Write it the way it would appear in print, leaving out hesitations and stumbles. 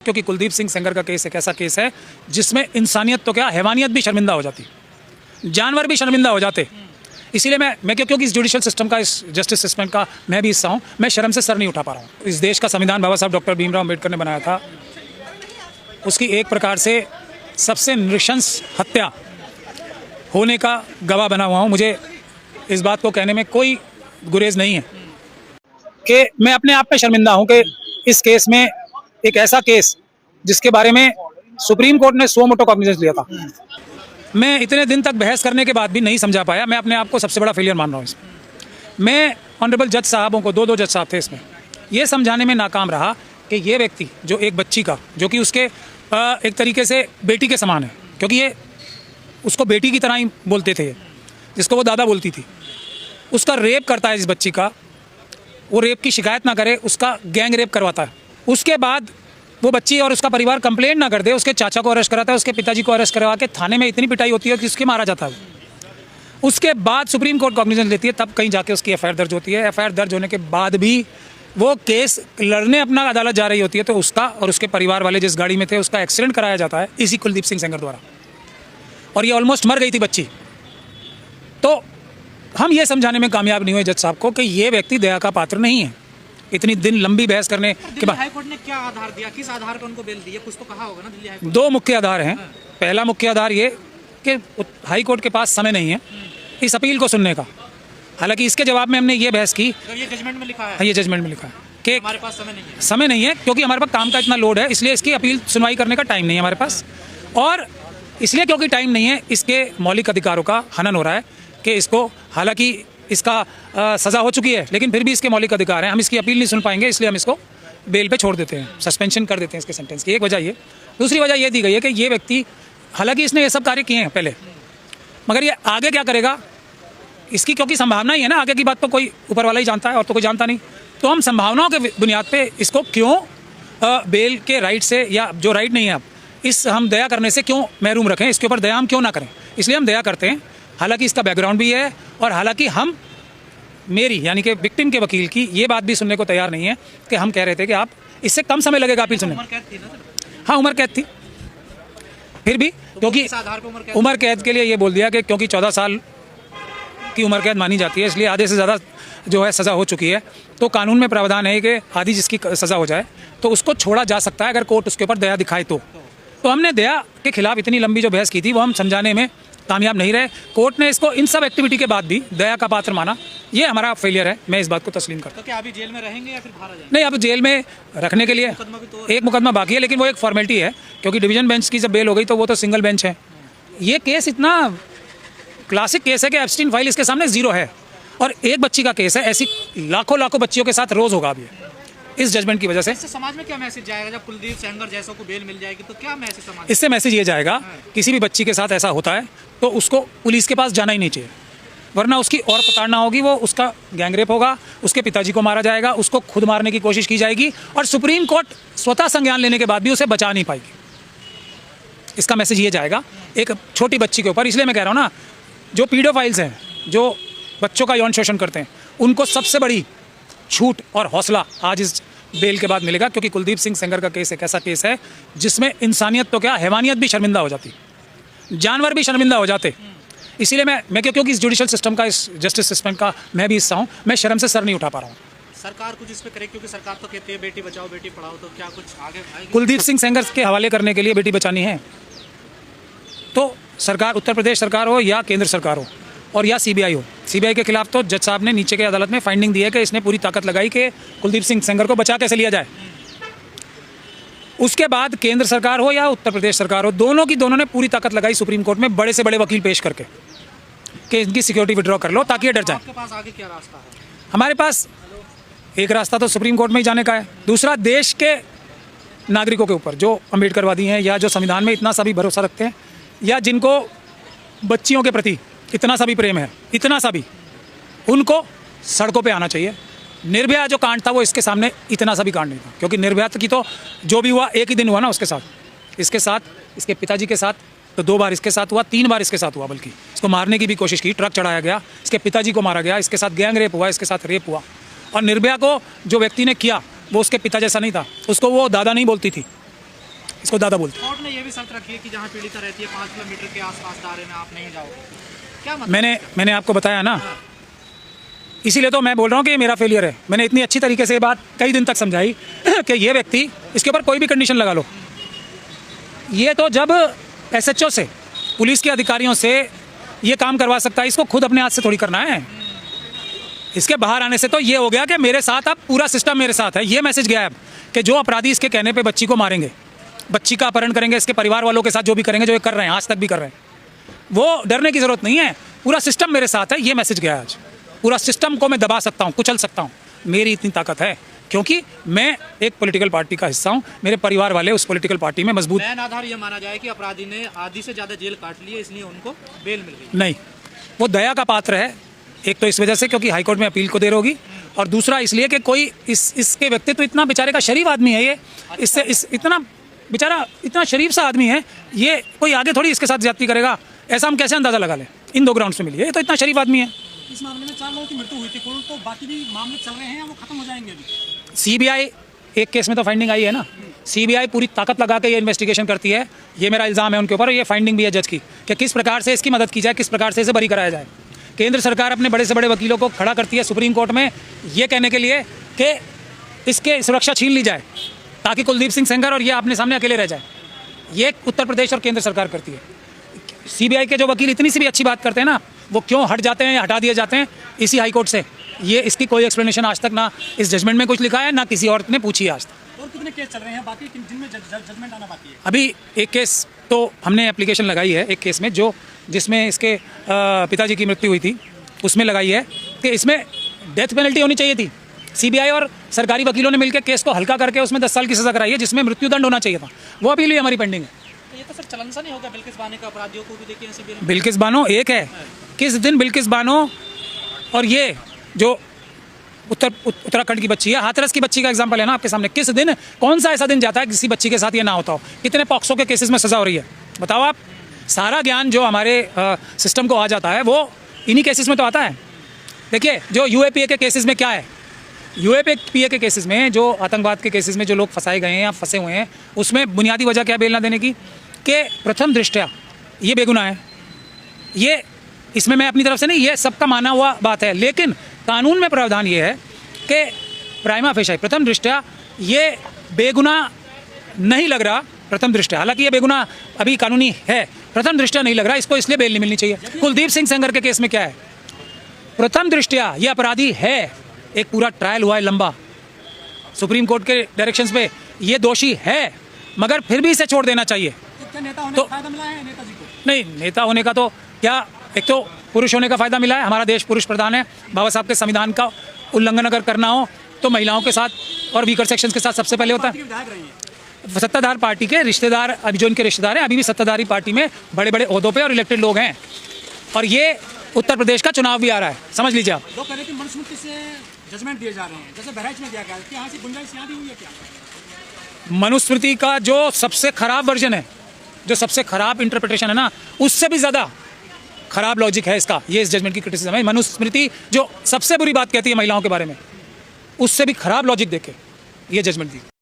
क्योंकि कुलदीप सिंह सेंगर का केस एक ऐसा केस है जिसमें इंसानियत तो क्या हैवानियत भी शर्मिंदा हो जाती, जानवर भी शर्मिंदा हो जाते। इसीलिए मैं क्योंकि इस जुडिशियल सिस्टम का, इस जस्टिस सिस्टम का मैं भी हिस्सा हूँ, मैं शर्म से सर नहीं उठा पा रहा हूँ। इस देश का संविधान बाबा साहब डॉक्टर भीमराव अम्बेडकर ने बनाया था, उसकी एक प्रकार से सबसे नृशंस हत्या होने का गवाह बना हुआ हूँ। मुझे इस बात को कहने में कोई गुरेज नहीं है कि मैं अपने आप पे शर्मिंदा हूँ कि इस केस में, एक ऐसा केस जिसके बारे में सुप्रीम कोर्ट ने सो मोटो कॉग्निजेंस लिया था, मैं इतने दिन तक बहस करने के बाद भी नहीं समझा पाया। मैं अपने आप को सबसे बड़ा फेलियर मान रहा हूँ इसमें। मैं ऑनरेबल जज साहबों को, दो जज साहब थे इसमें, ये समझाने में नाकाम रहा कि ये व्यक्ति जो एक बच्ची का, जो कि उसके एक तरीके से बेटी के समान है, क्योंकि ये उसको बेटी की तरह ही बोलते थे, जिसको वो दादा बोलती थी, उसका रेप करता है इस बच्ची का, वो रेप की शिकायत ना करे, उसका गैंग रेप करवाता है। उसके बाद वो बच्ची और उसका परिवार कंप्लेंट ना कर दे, उसके चाचा को अरेस्ट कराता है, उसके पिताजी को अरेस्ट करवा के थाने में इतनी पिटाई होती है कि उसके मारा जाता है। उसके बाद सुप्रीम कोर्ट कॉग्निजेंस लेती है, तब कहीं जाके उसकी एफआईआर दर्ज होती है। एफआईआर दर्ज होने के बाद भी वो केस लड़ने अपना अदालत जा रही होती है, तो उसका और उसके परिवार वाले जिस गाड़ी में थे उसका एक्सीडेंट कराया जाता है इसी कुलदीप सिंह सेंगर द्वारा, और ये ऑलमोस्ट मर गई थी बच्ची। तो हम ये समझाने में कामयाब नहीं हुए जज साहब को कि ये व्यक्ति दया का पात्र नहीं है। इतनी दिन लंबी बहस करने के बाद हाई कोर्ट ने क्या आधार दिया, किस आधार पर उनको बेल दी है, कुछ तो कहा होगा ना दिल्ली हाई कोर्ट। दो मुख्य आधार हैं। पहला मुख्य आधार ये कि हाई कोर्ट के पास समय नहीं है इस अपील को सुनने का। हालांकि इसके जवाब में हमने ये बहस की, ये जजमेंट में लिखा है, ये जजमेंट में लिखा है कि हमारे पास समय नहीं है क्योंकि हमारे पास काम का इतना लोड है, इसलिए इसकी अपील सुनवाई करने का टाइम नहीं है हमारे पास। और इसलिए क्योंकि टाइम नहीं है, इसके मौलिक अधिकारों का हनन हो रहा है कि इसको, हालांकि इसका सज़ा हो चुकी है लेकिन फिर भी इसके मौलिक अधिकार हैं, हम इसकी अपील नहीं सुन पाएंगे, इसलिए हम इसको बेल पे छोड़ देते हैं, सस्पेंशन कर देते हैं इसके सेंटेंस की। एक वजह ये। दूसरी वजह ये दी गई है कि ये व्यक्ति, हालांकि इसने ये सब कार्य किए हैं पहले, मगर ये आगे क्या करेगा इसकी क्योंकि संभावना ही है ना, आगे की बात तो कोई ऊपर वाला ही जानता है और तो कोई जानता नहीं। तो हम संभावनाओं के बुनियाद पे इसको क्यों बेल के राइट से, या जो राइट नहीं है अब, इस हम दया करने से क्यों महरूम रखें, इसके ऊपर दया हम क्यों ना करें, इसलिए हम दया करते हैं। हालांकि इसका बैकग्राउंड भी है, और हालांकि हम, मेरी यानी कि विक्टिम के वकील की ये बात भी सुनने को तैयार नहीं है कि हम कह रहे थे कि आप इससे कम समय लगेगा अपील सुनने में। हाँ, उम्र कैद थी, फिर भी क्योंकि उम्र कैद के लिए ये बोल दिया कि क्योंकि 14 साल की उम्र कैद मानी जाती है, इसलिए आधे से ज़्यादा जो है सज़ा हो चुकी है, तो कानून में प्रावधान है कि आधी जिसकी सज़ा हो जाए तो उसको छोड़ा जा सकता है अगर कोर्ट उसके ऊपर दया दिखाए तो हमने दया के खिलाफ इतनी लंबी जो बहस की थी वो हम समझाने में कामयाब नहीं रहे। कोर्ट ने इसको इन सब एक्टिविटी के बाद भी दया का पात्र माना, ये हमारा फेलियर है, मैं इस बात को तस्लीम करता हूं। तो क्या अभी जेल में रहेंगे या फिर बाहर आ जाएंगे? नहीं, अब जेल में रखने के लिए एक मुकदमा बाकी है, लेकिन वो एक फॉर्मेलिटी है, क्योंकि डिवीजन बेंच की जब बेल हो गई तो वो तो सिंगल बेंच है। ये केस इतना क्लासिक केस है कि एब्स्टीन फाइल इसके सामने जीरो है, और एक बच्ची का केस है, ऐसी लाखों बच्चियों के साथ रोज होगा अभी इस जजमेंट की वजह से। समाज में क्या मैसेज जाएगा जब कुलदीप सेंगर जैसों को बेल मिल जाएगी, तो क्या मैसेज समाज? इससे मैसेज ये जाएगा, किसी भी बच्ची के साथ ऐसा होता है तो उसको पुलिस के पास जाना ही नहीं चाहिए, वरना उसकी और प्रताड़ना होगी, वो उसका गैंगरेप होगा, उसके पिताजी को मारा जाएगा, उसको खुद मारने की कोशिश की जाएगी, और सुप्रीम कोर्ट स्वतः संज्ञान लेने के बाद भी उसे बचा नहीं पाएगी। इसका मैसेज ये जाएगा एक छोटी बच्ची के ऊपर। इसलिए मैं कह रहा हूँ ना, जो पीडोफाइल्स हैं, जो बच्चों का यौन शोषण करते हैं, उनको सबसे बड़ी छूट और हौसला आज इस बेल के बाद मिलेगा, क्योंकि कुलदीप सिंह सेंगर का केस एक ऐसा केस है जिसमें इंसानियत तो क्या हैवानियत भी शर्मिंदा हो जाती, जानवर भी शर्मिंदा हो जाते। इसीलिए मैं क्योंकि इस जुडिशियल सिस्टम का, इस जस्टिस सिस्टम का मैं भी हिस्सा हूँ, मैं शर्म से सर नहीं उठा पा रहा हूँ। सरकार कुछ इस पे करे, क्योंकि सरकार तो कहती है बेटी बचाओ बेटी पढ़ाओ, तो क्या कुछ आगे आएगी? कुलदीप सिंह सेंगर के हवाले करने के लिए बेटी बचानी है तो सरकार, उत्तर प्रदेश सरकार हो या केंद्र सरकार हो, और या सीबीआई हो, सीबीआई के खिलाफ तो जज साहब ने नीचे के अदालत में फाइंडिंग दी है कि इसने पूरी ताकत लगाई कि कुलदीप सिंह सेंगर को बचा कैसे लिया जाए। उसके बाद केंद्र सरकार हो या उत्तर प्रदेश सरकार हो, दोनों ने पूरी ताकत लगाई सुप्रीम कोर्ट में, बड़े से बड़े वकील पेश करके कि इनकी सिक्योरिटी विड्रॉ कर लो ताकि ये डर जाए। आपके पास आगे क्या रास्ता है? हमारे पास एक रास्ता तो सुप्रीम कोर्ट में ही जाने का है, दूसरा देश के नागरिकों के ऊपर जो अम्बेडकरवादी हैं, या जो संविधान में इतना सा भी भरोसा रखते हैं, या जिनको बच्चियों के प्रति इतना सा भी प्रेम है, इतना सा भी, उनको सड़कों पे आना चाहिए। निर्भया जो कांड था वो इसके सामने इतना सा भी कांड नहीं था, क्योंकि निर्भया की तो जो भी हुआ एक ही दिन हुआ ना उसके साथ, इसके पिताजी के साथ तो 2 बार इसके साथ हुआ, 3 बार इसके साथ हुआ, बल्कि इसको मारने की भी कोशिश की, ट्रक चढ़ाया गया, इसके पिताजी को मारा गया, इसके साथ गैंग रेप हुआ, इसके साथ रेप हुआ। और निर्भया को जो व्यक्ति ने किया वो उसके पिता जैसा नहीं था, उसको वो दादा नहीं बोलती थी, इसको दादा बोलते हैं। कोर्ट ने ये भी शर्त रखी है कि जहाँ पीड़िता रहती है 5 किलोमीटर के आसपास दायरे में आप नहीं जाओगे, क्या मतलब? मैंने आपको बताया ना, इसीलिए तो मैं बोल रहा हूँ कि ये मेरा फेलियर है। मैंने इतनी अच्छी तरीके से ये बात कई दिन तक समझाई कि ये व्यक्ति, इसके ऊपर कोई भी कंडीशन लगा लो, ये तो जब SHO से, पुलिस के अधिकारियों से ये काम करवा सकता है, इसको खुद अपने हाथ से थोड़ी करना है। इसके बाहर आने से तो ये हो गया कि मेरे साथ अब पूरा सिस्टम मेरे साथ है, ये मैसेज गया है अब कि जो अपराधी इसके कहने पे बच्ची को मारेंगे, बच्ची का अपहरण करेंगे, इसके परिवार वालों के साथ जो भी करेंगे, जो ये कर रहे हैं, आज तक भी कर रहे हैं, वो डरने की ज़रूरत नहीं है। पूरा सिस्टम मेरे साथ है, ये मैसेज गया है आज। पूरा सिस्टम को मैं दबा सकता हूँ, कुचल सकता हूँ, मेरी इतनी ताकत है, क्योंकि मैं एक पॉलिटिकल पार्टी का हिस्सा हूँ, मेरे परिवार वाले उस पॉलिटिकल पार्टी में मजबूत। बैन आधार ये माना जाए कि अपराधी ने आधी से ज़्यादा जेल काट ली है, इसलिए उनको बेल मिल गई। नहीं, वो दया का पात्र है, एक तो इस वजह से क्योंकि हाईकोर्ट में अपील को देर होगी, और दूसरा इसलिए कि कोई इसके व्यक्तित्व तो इतना बेचारे का शरीफ आदमी है, ये इससे इतना बेचारा इतना शरीफ सा आदमी है, ये कोई आगे थोड़ी इसके साथ ज्यादती करेगा, ऐसा हम कैसे अंदाज़ा लगा लें। इन 2 ग्राउंड में मिली है, ये तो इतना शरीफ आदमी है। इस मामले में 4 लोगों की मृत्यु हुई थी, तो बाकी भी मामले चल रहे हैं, वो खत्म हो जाएंगे अभी। CBI, एक केस में तो फाइंडिंग आई है ना, CBI पूरी ताकत लगा के ये इन्वेस्टिगेशन करती है, ये मेरा इल्ज़ाम है उनके ऊपर, ये फाइंडिंग भी है जज की कि किस प्रकार से इसकी मदद की जाए, किस प्रकार से इसे बरी कराया जाए। केंद्र सरकार अपने बड़े से बड़े वकीलों को खड़ा करती है सुप्रीम कोर्ट में ये कहने के लिए कि इसके सुरक्षा छीन ली जाए, ताकि कुलदीप सिंह सेंगर और ये अपने सामने अकेले रह जाए। ये उत्तर प्रदेश और केंद्र सरकार करती है। CBI के जो वकील इतनी सी भी अच्छी बात करते हैं ना, वो क्यों हट जाते हैं या हटा दिए जाते हैं इसी हाईकोर्ट से, ये इसकी कोई एक्सप्लेनेशन आज तक ना इस जजमेंट में कुछ लिखा है, ना किसी और ने पूछी है आज तक। और कितने केस चल रहे हैं बाकी जिनमें जजमेंट आना बाकी है? अभी एक केस तो हमने एप्लीकेशन लगाई है, एक केस में जिसमें इसके पिताजी की मृत्यु हुई थी, उसमें लगाई है कि इसमें डेथ पेनल्टी होनी चाहिए थी। CBI और सरकारी वकीलों ने मिलकर केस को हल्का करके उसमें 10 साल की सज़ा कराई है, जिसमें मृत्युदंड होना चाहिए था। वो अपील भी हमारी पेंडिंग है। तो ये तो सर चलन सा नहीं होगा बिल्किस बानो का, अपराधियों को भी देखिए CBI ने। बिल्किस बानो एक है, किस दिन बिल्किस बानो और ये जो उत्तराखंड की बच्ची है, हाथरस की बच्ची का एग्जाम्पल है ना आपके सामने, किस दिन, कौन सा ऐसा दिन जाता है किसी बच्ची के साथ ये ना होता हो? कितने पॉक्सो के केसेस में सज़ा हो रही है, बताओ आप। सारा ज्ञान जो हमारे सिस्टम को आ जाता है वो इन्हीं केसेस में तो आता है। देखिए जो UAPA के केसेस में क्या है, UAPA के केसेस में, जो आतंकवाद के केसेस में जो लोग फंसाए गए हैं या फंसे हुए हैं, उसमें बुनियादी वजह क्या बेल ना देने की, कि प्रथम दृष्टया ये बेगुनाह है। ये इसमें मैं अपनी तरफ से नहीं, ये सबका माना हुआ बात है, लेकिन कानून में प्रावधान ये है कि प्राइमा फेशिया, प्रथम दृष्टया ये बेगुनाह नहीं लग रहा, प्रथम दृष्टया, हालांकि ये बेगुनाह अभी कानूनी है, प्रथम दृष्टया नहीं लग रहा, इसको इसलिए बेल नहीं मिलनी चाहिए। कुलदीप सिंह सेंगर के केस में क्या है, प्रथम दृष्टया ये अपराधी है, एक पूरा ट्रायल हुआ है लंबा, सुप्रीम कोर्ट के डायरेक्शंस पे, ये दोषी है, मगर फिर भी इसे छोड़ देना चाहिए। क्या नेता होने तो का फायदा मिला है नेताजी को? नहीं, नेता होने का तो क्या, एक तो पुरुष होने का फ़ायदा मिला है, हमारा देश पुरुष प्रधान है, बाबा साहब के संविधान का उल्लंघन अगर करना हो तो महिलाओं के साथ और वीकर सेक्शंस के साथ सबसे पहले होता है। विधायक रही है सत्ताधार पार्टी के रिश्तेदार, अभी जो इनके रिश्तेदार हैं, अभी भी सत्ताधारी पार्टी में बड़े बड़े ओहदों पे और इलेक्टेड लोग हैं, और ये उत्तर प्रदेश का चुनाव भी आ रहा है, समझ लीजिए आप। लोग कह रहे हैं कि मनुस्मृति से जजमेंट दिए जा रहे हैं, जैसे बहराइच में दिया गया, क्या यहाँ से गुंजाइश यहाँ दी हुई है क्या? मनुस्मृति का जो सबसे खराब वर्जन है, जो सबसे खराब इंटरप्रिटेशन है ना, उससे भी ज़्यादा खराब लॉजिक है इसका, ये इस जजमेंट की क्रिटिसिज्म है। मनुस्मृति जो सबसे बुरी बात कहती है महिलाओं के बारे में, उससे भी खराब लॉजिक देके ये जजमेंट दी।